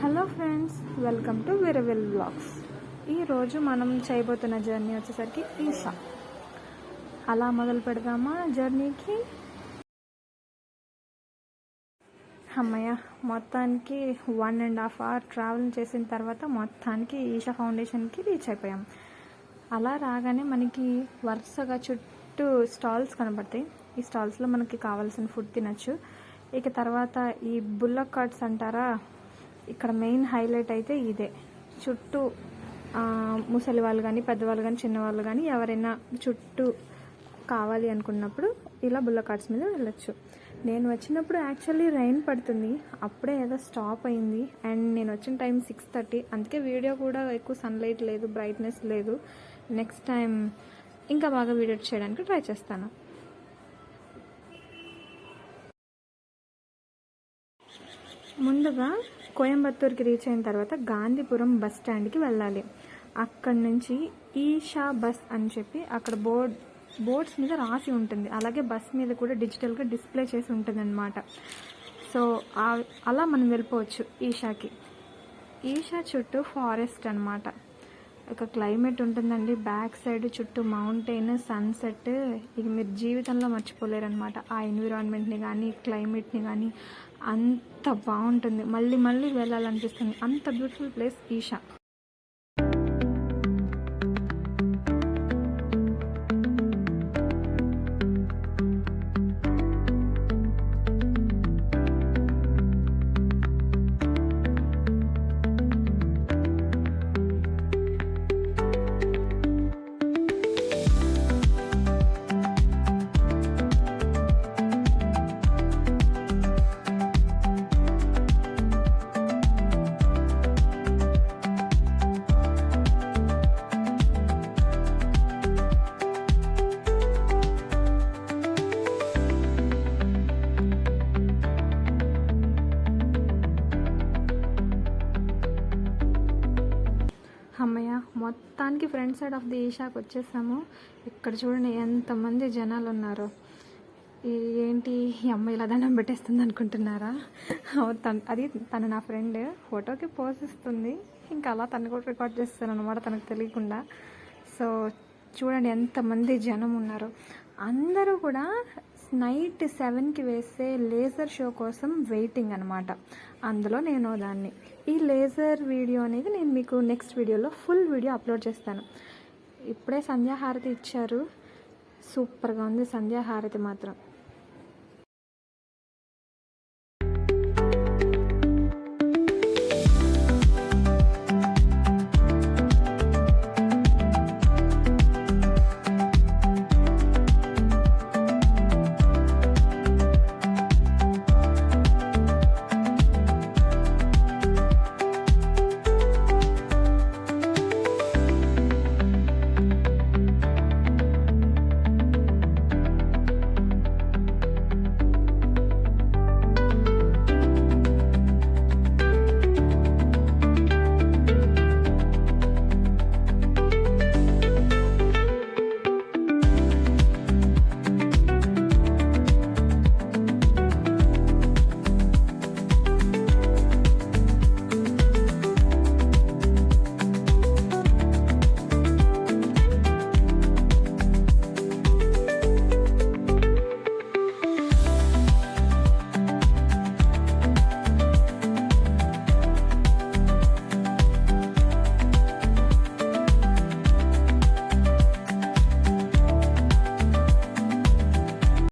Hello friends, welcome to వేరవెల్ blogs. ఈరోజు మనం చేయబోతున్న జర్నీ వచ్చేసరికి ఈషా. అలా మొదలు పెడదామా జర్నీకి? అమ్మయ్య, మొత్తానికి 1.5 hour ట్రావెల్ చేసిన తర్వాత మొత్తానికి ఈషా ఫౌండేషన్కి రీచ్ అయిపోయాం. అలా రాగానే మనకి వరుసగా చుట్టూ స్టాల్స్ కనబడతాయి. ఈ స్టాల్స్లో మనకి కావాల్సిన ఫుడ్ తినచ్చు. ఇక తర్వాత ఈ బుల్లక్ కార్ట్స్ అంటారా, ఇక్కడ మెయిన్ హైలైట్ అయితే ఇదే. చుట్టూ ముసలి వాళ్ళు కానీ, పెద్దవాళ్ళు కానీ, చిన్నవాళ్ళు కానీ ఎవరైనా చుట్టూ కావాలి అనుకున్నప్పుడు ఇలా బుల్లక్ కార్ట్స్ మీద వెళ్ళొచ్చు. నేను వచ్చినప్పుడు యాక్చువల్లీ రైన్ పడుతుంది, అప్పుడే ఏదో స్టాప్ అయింది. అండ్ నేను వచ్చిన టైం 6:30, అందుకే వీడియో కూడా ఎక్కువ సన్లైట్ లేదు, బ్రైట్నెస్ లేదు. నెక్స్ట్ టైం ఇంకా బాగా వీడియో చేయడానికి ట్రై చేస్తాను. ముందుగా కోయంబత్తూర్కి రీచ్ అయిన తర్వాత గాంధీపురం బస్ స్టాండ్కి వెళ్ళాలి. అక్కడి నుంచి ఈషా బస్ అని చెప్పి అక్కడ బోర్డ్స్ మీద రాసి ఉంటుంది. అలాగే బస్ మీద కూడా డిజిటల్గా డిస్ప్లే చేసి ఉంటుంది అన్నమాట. సో అలా మనం వెళ్ళిపోవచ్చు ఈషాకి. ఈషా చుట్టూ ఫారెస్ట్ అన్నమాట. ఇక క్లైమేట్ ఉంటుందండి, బ్యాక్ సైడ్ చుట్టూ మౌంటైన్, సన్సెట్. ఇక మీరు జీవితంలో మర్చిపోలేరు అనమాట. ఆ ఎన్విరాన్మెంట్ని కానీ, క్లైమేట్ని కానీ అంత బాగుంటుంది. మళ్ళీ మళ్ళీ వెళ్ళాలనిపిస్తుంది. అంత బ్యూటిఫుల్ ప్లేస్ ఈషా. అమ్మయ్య, మొత్తానికి ఫ్రంట్ సైడ్ ఆఫ్ ది ఈషాకి వచ్చేసాము. ఇక్కడ చూడండి ఎంతమంది జనాలు ఉన్నారు. ఏంటి ఈ అమ్మాయి ఇలా దండం పెట్టేస్తుంది అనుకుంటున్నారా? తను నా ఫ్రెండ్, ఫోటోకి పోజ్ ఇస్తుంది. ఇంకా అలా తను కూడా రికార్డ్ చేస్తాను అనమాట, తనకు తెలియకుండా. సో చూడండి ఎంతమంది జనం ఉన్నారు. అందరూ కూడా నైట్ 7కి వేసే లేజర్ షో కోసం వెయిటింగ్ అనమాట. అందులో నేను దాన్ని. ఈ లేజర్ వీడియో అనేది నేను మీకు నెక్స్ట్ వీడియోలో ఫుల్ వీడియో అప్లోడ్ చేస్తాను. ఇప్పుడే సంధ్యాహారతి ఇచ్చారు, సూపర్గా ఉంది సంధ్యాహారతి మాత్రం.